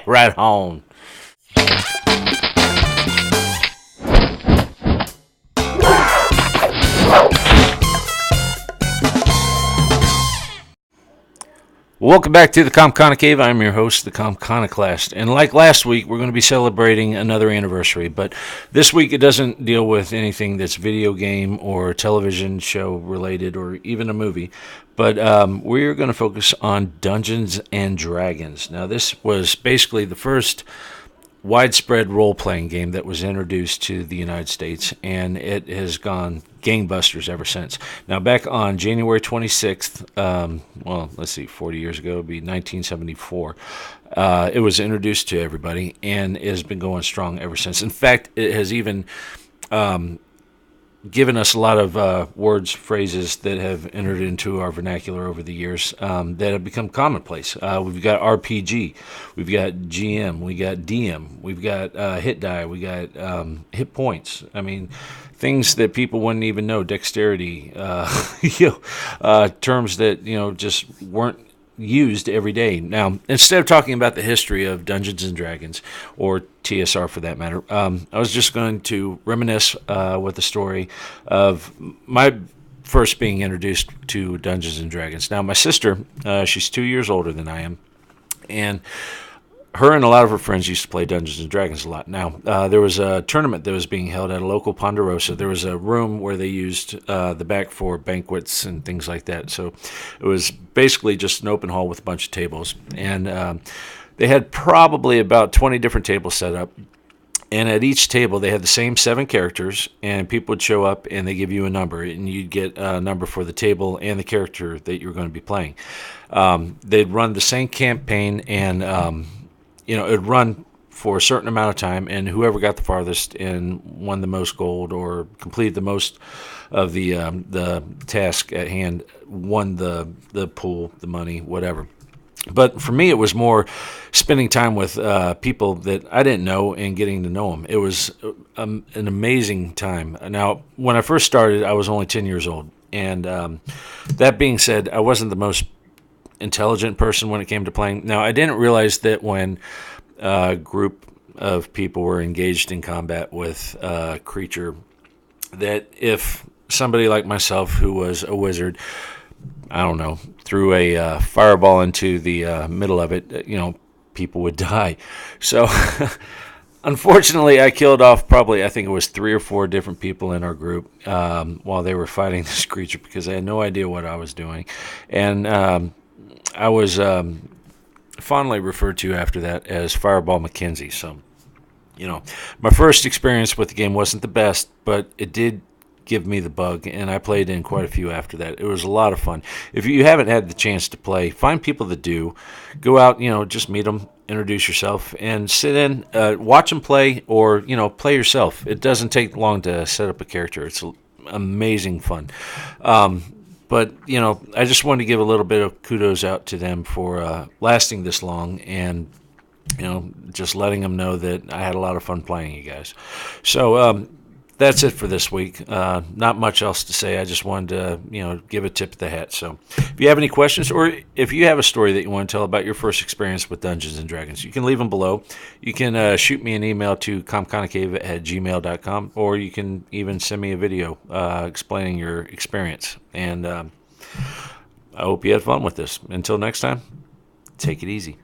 Right on. Welcome back to the Comconocave. I'm your host, the Comconocalst. And like last week, we're going to be celebrating another anniversary. But this week, it doesn't deal with anything that's video game or television show related or even a movie. But we're going to focus on Dungeons and Dragons. Now, this was basically the first widespread role-playing game that was introduced to the United States, and it has gone gangbusters ever since. Now, back on January 26th, 40 years ago, it would be 1974, it was introduced to everybody, and it has been going strong ever since. In fact, it has even given us a lot of words, phrases that have entered into our vernacular over the years that have become commonplace. We've got RPG, we've got GM, we got DM, we've got hit die, we got hit points. I mean, things that people wouldn't even know, dexterity, terms that just weren't used every day. Now, instead of talking about the history of Dungeons and Dragons, or TSR for that matter, I was just going to reminisce with the story of my first being introduced to Dungeons and Dragons. Now, my sister, she's 2 years older than I am, and her and a lot of her friends used to play Dungeons and Dragons a lot. Now, there was a tournament that was being held at a local Ponderosa. There was a room where they used the back for banquets and things like that. So it was basically just an open hall with a bunch of tables. And they had probably about 20 different tables set up. And at each table, they had the same 7 characters, and people would show up, and they give you a number, and you'd get a number for the table and the character that you're going to be playing. They'd run the same campaign, and it'd run for a certain amount of time, and whoever got the farthest and won the most gold or completed the most of the task at hand won the pool, the money, whatever. But for me, it was more spending time with people that I didn't know and getting to know them. It was an amazing time. Now, when I first started, I was only 10 years old. And that being said, I wasn't the most intelligent person when it came to playing. Now, I didn't realize that when a group of people were engaged in combat with a creature, that if somebody like myself, who was a wizard, I don't know, threw a fireball into the middle of it, people would die. So, unfortunately, I killed off probably, I think it was 3 or 4 different people in our group while they were fighting this creature, because I had no idea what I was doing. And I was fondly referred to after that as Fireball McKenzie. So, my first experience with the game wasn't the best, but it did give me the bug, and I played in quite a few after that. It was a lot of fun. If you haven't had the chance to play, find people that do. Go out, just meet them, introduce yourself, and sit in, watch them play, or, play yourself. It doesn't take long to set up a character. It's amazing fun. But, I just wanted to give a little bit of kudos out to them for lasting this long, and, just letting them know that I had a lot of fun playing you guys. So, that's it for this week. Not much else to say. I just wanted to, give a tip of the hat. So if you have any questions, or if you have a story that you want to tell about your first experience with Dungeons and Dragons, you can leave them below. You can shoot me an email to comconocave@gmail.com, or you can even send me a video explaining your experience. And I hope you had fun with this. Until next time, take it easy.